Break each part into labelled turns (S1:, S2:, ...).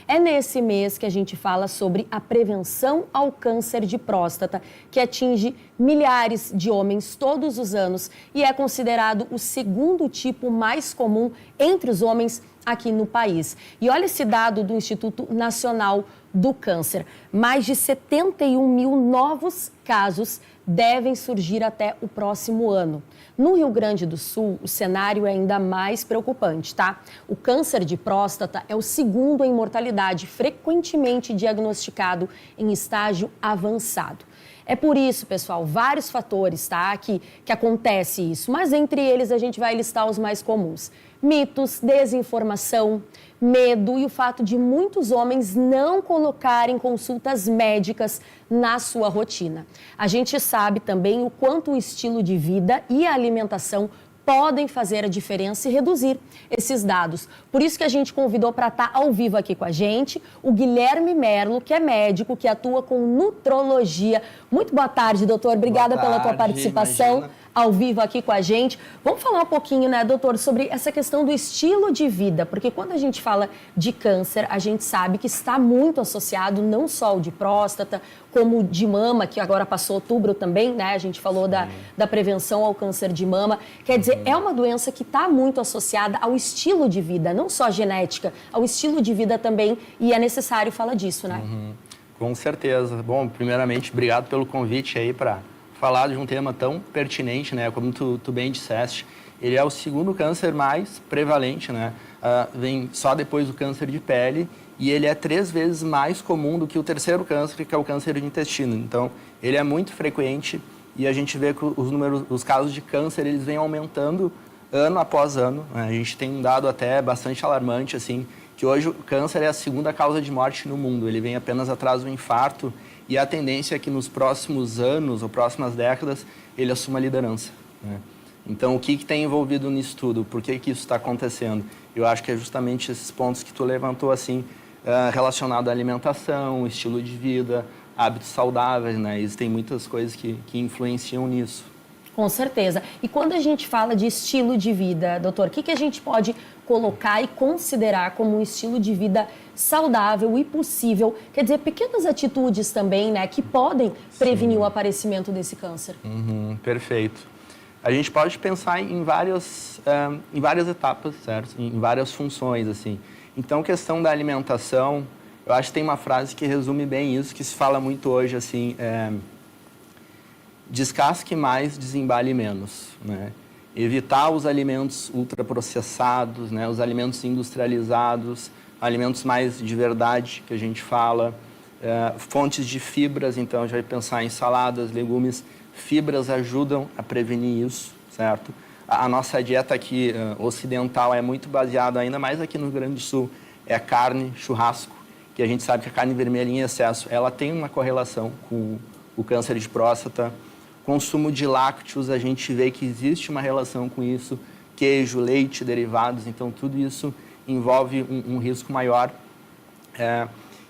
S1: É nesse mês que a gente fala sobre a prevenção ao câncer de próstata, que atinge milhares de homens todos os anos e é considerado o segundo tipo mais comum entre os homens aqui no país. E olha esse dado do Instituto Nacional do Câncer. Mais de 71 mil novos casos devem surgir até o próximo ano. No Rio Grande do Sul, o cenário é ainda mais preocupante, tá? O câncer de próstata é o segundo em mortalidade, frequentemente diagnosticado em estágio avançado. É por isso, pessoal, vários fatores, tá, que acontece isso, mas entre eles a gente vai listar os mais comuns. Mitos, desinformação, medo e o fato de muitos homens não colocarem consultas médicas na sua rotina. A gente sabe também o quanto o estilo de vida e a alimentação podem fazer a diferença e reduzir esses dados. Por isso que a gente convidou para estar ao vivo aqui com a gente o Guilherme Merlo, que é médico, que atua com nutrologia. Muito boa tarde, doutor. Obrigada pela tua participação. Imagina. Ao vivo aqui com a gente. Vamos falar um pouquinho, né, doutor, sobre essa questão do estilo de vida, porque quando a gente fala de câncer, a gente sabe que está muito associado não só ao de próstata, como de mama, que agora passou outubro também, né, a gente falou da prevenção ao câncer de mama. Quer dizer, é uma doença que está muito associada ao estilo de vida, não só genética, ao estilo de vida também, e é necessário falar disso, né?
S2: Com certeza. Bom, primeiramente, obrigado pelo convite aí para falar de um tema tão pertinente, né? Como tu bem disseste, ele é o segundo câncer mais prevalente, né? Vem só depois do câncer de pele e ele é 3 vezes mais comum do que o terceiro câncer, que é o câncer de intestino. Então, ele é muito frequente e a gente vê que os casos de câncer, eles vêm aumentando ano após ano, né? A gente tem um dado até bastante alarmante, assim, que hoje o câncer é a segunda causa de morte no mundo. Ele vem apenas atrás do infarto. E a tendência é que nos próximos anos ou próximas décadas ele assuma a liderança, né? Então, o que tem envolvido nisso tudo? Por que isso está acontecendo? Eu acho que é justamente esses pontos que tu levantou, assim, relacionado à alimentação, estilo de vida, hábitos saudáveis, né? Existem muitas coisas que influenciam nisso.
S1: Com certeza. E quando a gente fala de estilo de vida, doutor, o que a gente pode colocar e considerar como um estilo de vida saudável e possível? Quer dizer, pequenas atitudes também, né, que podem prevenir o aparecimento desse câncer.
S2: Perfeito. A gente pode pensar em várias etapas, certo? Em várias funções, assim. Então, questão da alimentação, eu acho que tem uma frase que resume bem isso, que se fala muito hoje, assim, descasque mais, desembale menos, né? Evitar os alimentos ultraprocessados, né? Os alimentos industrializados, alimentos mais de verdade, que a gente fala, fontes de fibras, então a gente vai pensar em saladas, legumes, fibras ajudam a prevenir isso, certo? A nossa dieta aqui ocidental é muito baseada, ainda mais aqui no Rio Grande do Sul, é a carne, churrasco, que a gente sabe que a carne vermelha em excesso, ela tem uma correlação com o câncer de próstata. Consumo de lácteos, a gente vê que existe uma relação com isso, queijo, leite, derivados, então tudo isso envolve um risco maior.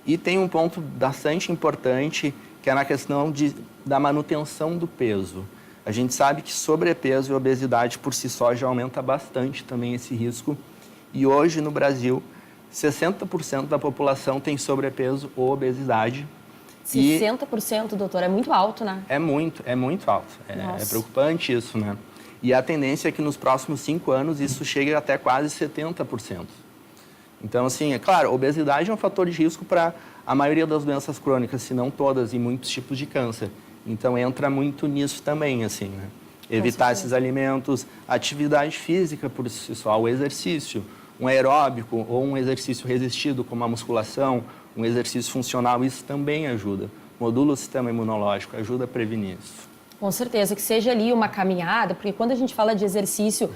S2: E tem um ponto bastante importante, que é na questão da manutenção do peso. A gente sabe que sobrepeso e obesidade por si só já aumenta bastante também esse risco. E hoje no Brasil, 60% da população tem sobrepeso ou obesidade.
S1: 60%, doutor, é muito alto, né?
S2: É muito alto. É preocupante isso, né? E a tendência é que nos próximos 5 anos isso chegue até quase 70%. Então, assim, é claro, obesidade é um fator de risco para a maioria das doenças crônicas, se não todas, e muitos tipos de câncer. Então, entra muito nisso também, assim, né? Evitar esses alimentos, atividade física por si só, o exercício, um aeróbico ou um exercício resistido, como a musculação, um exercício funcional, isso também ajuda. Modula o sistema imunológico, ajuda a prevenir isso.
S1: Com certeza, que seja ali uma caminhada, porque quando a gente fala de exercício,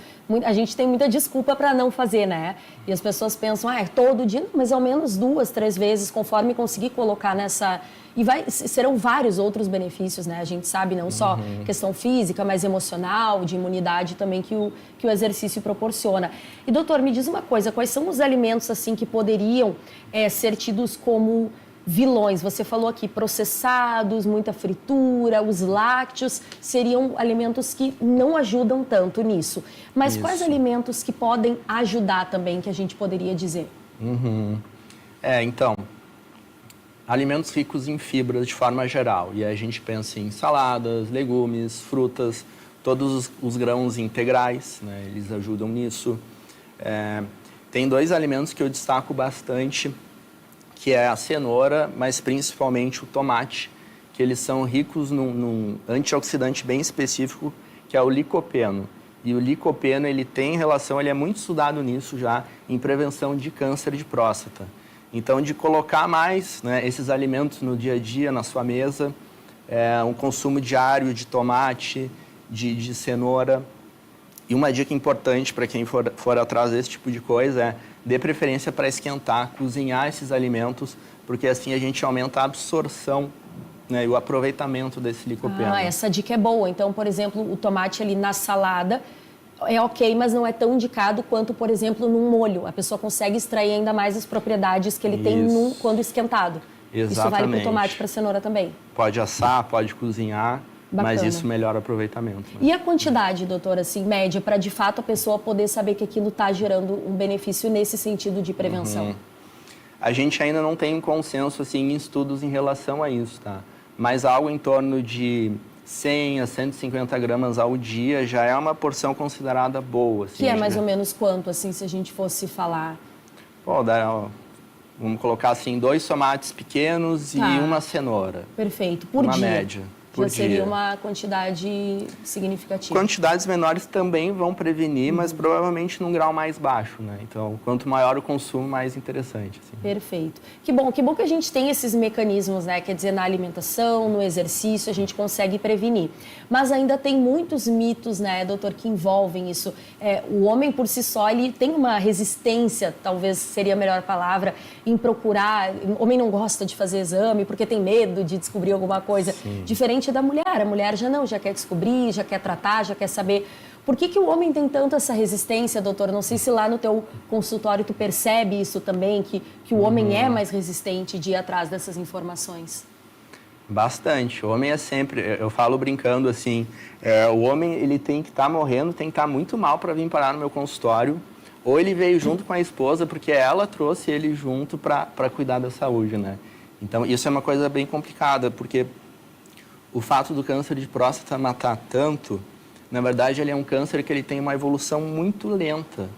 S1: a gente tem muita desculpa para não fazer, né? E as pessoas pensam, é todo dia, não, mas ao menos 2, 3 vezes, conforme conseguir colocar nessa... E serão vários outros benefícios, né? A gente sabe não só questão física, mas emocional, de imunidade também que o exercício proporciona. E, doutor, me diz uma coisa, quais são os alimentos, assim, que poderiam ser tidos como vilões? Você falou aqui processados, muita fritura, os lácteos seriam alimentos que não ajudam tanto nisso. Mas quais alimentos que podem ajudar também, que a gente poderia dizer?
S2: Então, alimentos ricos em fibras de forma geral. E aí a gente pensa em saladas, legumes, frutas, todos os grãos integrais, né? Eles ajudam nisso. Tem 2 alimentos que eu destaco bastante, que é a cenoura, mas principalmente o tomate, que eles são ricos num antioxidante bem específico, que é o licopeno. E o licopeno, ele tem relação, ele é muito estudado nisso já, em prevenção de câncer de próstata. Então, de colocar mais, né, esses alimentos no dia a dia, na sua mesa, um consumo diário de tomate, de cenoura. E uma dica importante para quem for atrás desse tipo de coisa é dê preferência para esquentar, cozinhar esses alimentos, porque assim a gente aumenta a absorção, né, e o aproveitamento desse licopeno.
S1: Essa dica é boa. Então, por exemplo, o tomate ali na salada é ok, mas não é tão indicado quanto, por exemplo, num molho. A pessoa consegue extrair ainda mais as propriedades que ele tem quando esquentado.
S2: Exatamente.
S1: Isso vale para o tomate e para a cenoura também.
S2: Pode assar, pode cozinhar,
S1: Bacana.
S2: mas isso melhora o aproveitamento. Né?
S1: E a quantidade, doutora, assim, média, para de fato a pessoa poder saber que aquilo está gerando um benefício nesse sentido de prevenção?
S2: A gente ainda não tem um consenso assim, em estudos em relação a isso, tá? Mas algo em torno de 100 a 150 gramas ao dia já é uma porção considerada boa. Assim,
S1: que é mais ou menos quanto, assim, se a gente fosse falar?
S2: Vamos colocar assim, 2 tomates pequenos e uma cenoura.
S1: Perfeito. Por dia?
S2: Uma média.
S1: Já seria uma quantidade significativa.
S2: Quantidades menores também vão prevenir, mas provavelmente num grau mais baixo, né? Então, quanto maior o consumo, mais interessante. Assim.
S1: Perfeito. Que bom que a gente tem esses mecanismos, né? Quer dizer, na alimentação, no exercício, a gente consegue prevenir. Mas ainda tem muitos mitos, né, doutor, que envolvem isso. O homem, por si só, ele tem uma resistência, talvez seria a melhor palavra, em procurar. O homem não gosta de fazer exame porque tem medo de descobrir alguma coisa.
S2: Sim.
S1: Diferente da mulher. A mulher já quer descobrir, já quer tratar, já quer saber. Por que o homem tem tanto essa resistência, doutor? Não sei se lá no teu consultório tu percebe isso também, que o homem é mais resistente de ir atrás dessas informações.
S2: Bastante. O homem é sempre, eu falo brincando assim, o homem ele tem que estar morrendo, tem que estar muito mal para vir parar no meu consultório, ou ele veio junto com a esposa porque ela trouxe ele junto para cuidar da saúde, né? Então, isso é uma coisa bem complicada, porque o fato do câncer de próstata matar tanto, na verdade, ele é um câncer que ele tem uma evolução muito lenta.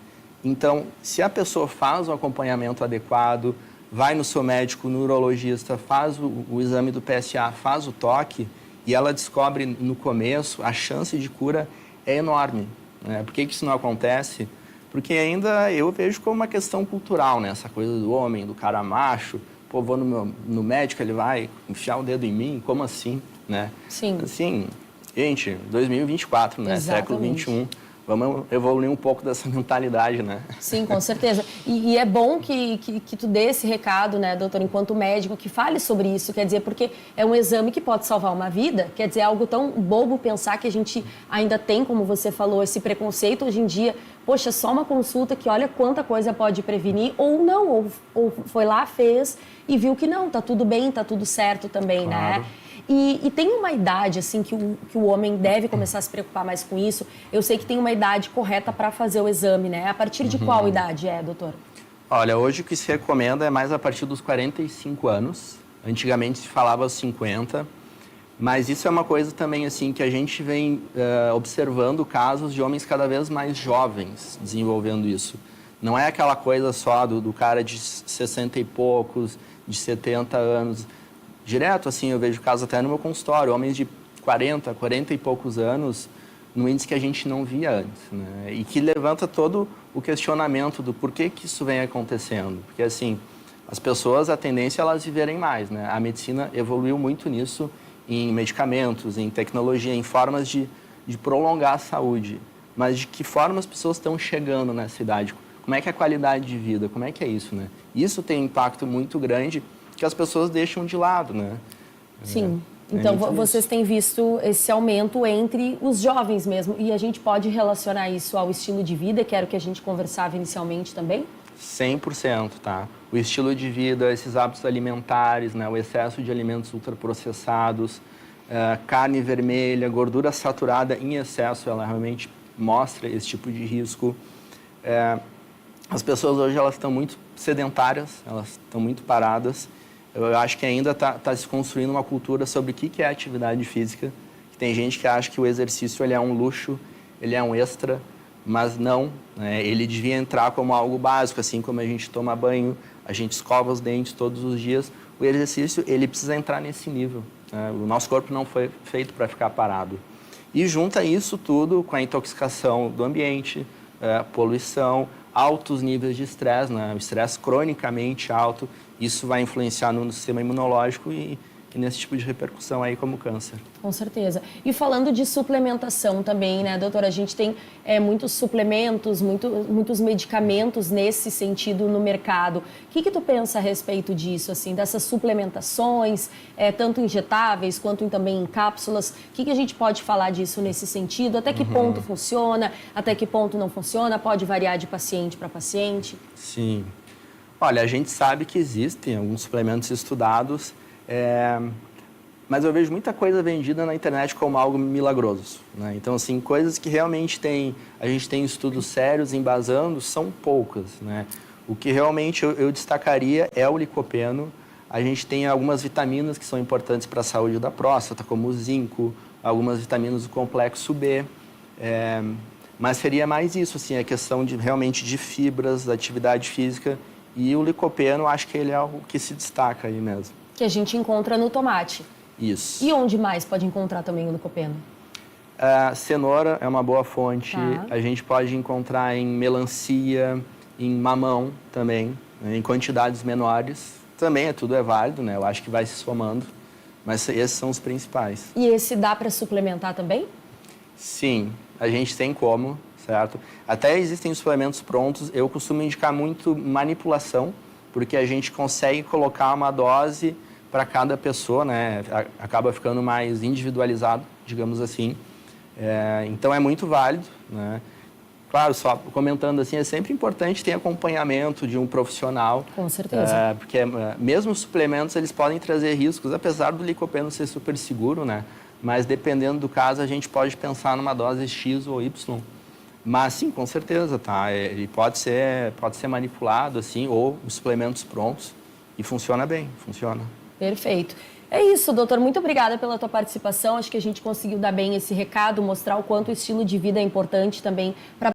S2: Então, se a pessoa faz o acompanhamento adequado, vai no seu médico, no urologista, faz o exame do PSA, faz o toque, e ela descobre no começo, a chance de cura é enorme. Né? Por que isso não acontece? Porque ainda eu vejo como uma questão cultural, né? Essa coisa do homem, do cara macho. Pô, vou no médico, ele vai enfiar o dedo em mim? Como assim? Né?
S1: Sim.
S2: Assim, gente, 2024, né?
S1: Exatamente.
S2: Século XXI. Vamos evoluir um pouco dessa mentalidade, né?
S1: Sim, com certeza. E é bom que tu dê esse recado, né, doutor, enquanto médico, que fale sobre isso, quer dizer, porque é um exame que pode salvar uma vida, quer dizer, é algo tão bobo pensar que a gente ainda tem, como você falou, esse preconceito hoje em dia, poxa, só uma consulta que olha quanta coisa pode prevenir, ou não, ou foi lá, fez e viu que não, tá tudo bem, tá tudo certo também,
S2: Claro.
S1: né? E tem uma idade, assim, que o homem deve começar a se preocupar mais com isso. Eu sei que tem uma idade correta para fazer o exame, né? A partir de qual idade doutor?
S2: Olha, hoje o que se recomenda é mais a partir dos 45 anos. Antigamente se falava aos 50. Mas isso é uma coisa também, assim, que a gente vem observando casos de homens cada vez mais jovens desenvolvendo isso. Não é aquela coisa só do cara de 60 e poucos, de 70 anos... Direto, assim, eu vejo casos até no meu consultório, homens de 40 e poucos anos, no índice que a gente não via antes, né? E que levanta todo o questionamento do porquê que isso vem acontecendo. Porque, assim, as pessoas, a tendência é elas viverem mais, né? A medicina evoluiu muito nisso, em medicamentos, em tecnologia, em formas de prolongar a saúde. Mas de que forma as pessoas estão chegando nessa idade? Como é que é a qualidade de vida? Como é que é isso, né? Isso tem um impacto muito grande que as pessoas deixam de lado, né?
S1: Sim. Então, vocês têm visto esse aumento entre os jovens mesmo. E a gente pode relacionar isso ao estilo de vida, que era o que a gente conversava inicialmente também?
S2: 100%, tá? O estilo de vida, esses hábitos alimentares, né? O excesso de alimentos ultraprocessados, carne vermelha, gordura saturada em excesso, ela realmente mostra esse tipo de risco. As pessoas hoje elas estão muito sedentárias, elas estão muito paradas. Eu acho que ainda está se construindo uma cultura sobre o que é atividade física. Tem gente que acha que o exercício ele é um luxo, ele é um extra, mas não, né? Ele devia entrar como algo básico, assim como a gente toma banho, a gente escova os dentes todos os dias. O exercício ele precisa entrar nesse nível, né? O nosso corpo não foi feito para ficar parado. E junta isso tudo com a intoxicação do ambiente, poluição, altos níveis de estresse, né? O estresse cronicamente alto, isso vai influenciar no sistema imunológico e nesse tipo de repercussão aí como câncer.
S1: Com certeza. E falando de suplementação também, né, doutora? A gente tem muitos suplementos, muitos medicamentos nesse sentido no mercado. O que tu pensa a respeito disso, assim, dessas suplementações, tanto injetáveis quanto também em cápsulas? O que a gente pode falar disso nesse sentido? Até que ponto funciona? Até que ponto não funciona? Pode variar de paciente para paciente?
S2: Sim. Olha, a gente sabe que existem alguns suplementos estudados, mas eu vejo muita coisa vendida na internet como algo milagroso, né? Então, assim, coisas que realmente a gente tem estudos sérios embasando, são poucas, né? O que realmente eu destacaria é o licopeno. A gente tem algumas vitaminas que são importantes para a saúde da próstata, como o zinco, algumas vitaminas do complexo B, mas seria mais isso, assim, a questão realmente de fibras, da atividade física, e o licopeno, acho que ele é o que se destaca aí mesmo.
S1: Que a gente encontra no tomate.
S2: Isso.
S1: E onde mais pode encontrar também o licopeno?
S2: Cenoura é uma boa fonte.
S1: Tá.
S2: A gente pode encontrar em melancia, em mamão também, né, em quantidades menores. Também tudo é válido, né? Eu acho que vai se somando. Mas esses são os principais.
S1: E esse dá para suplementar também?
S2: Sim, a gente tem como, certo? Até existem suplementos prontos. Eu costumo indicar muito manipulação, porque a gente consegue colocar uma dose para cada pessoa, né? Acaba ficando mais individualizado, digamos assim. Então, é muito válido, né? Claro, só comentando assim, é sempre importante ter acompanhamento de um profissional.
S1: Com certeza.
S2: Porque mesmo os suplementos, eles podem trazer riscos, apesar do licopeno ser super seguro, né? Mas dependendo do caso, a gente pode pensar numa dose X ou Y. Mas sim, com certeza, tá? Ele pode ser manipulado, assim, ou os suplementos prontos, e funciona bem, funciona.
S1: Perfeito. É isso, doutor. Muito obrigada pela tua participação. Acho que a gente conseguiu dar bem esse recado, mostrar o quanto o estilo de vida é importante também para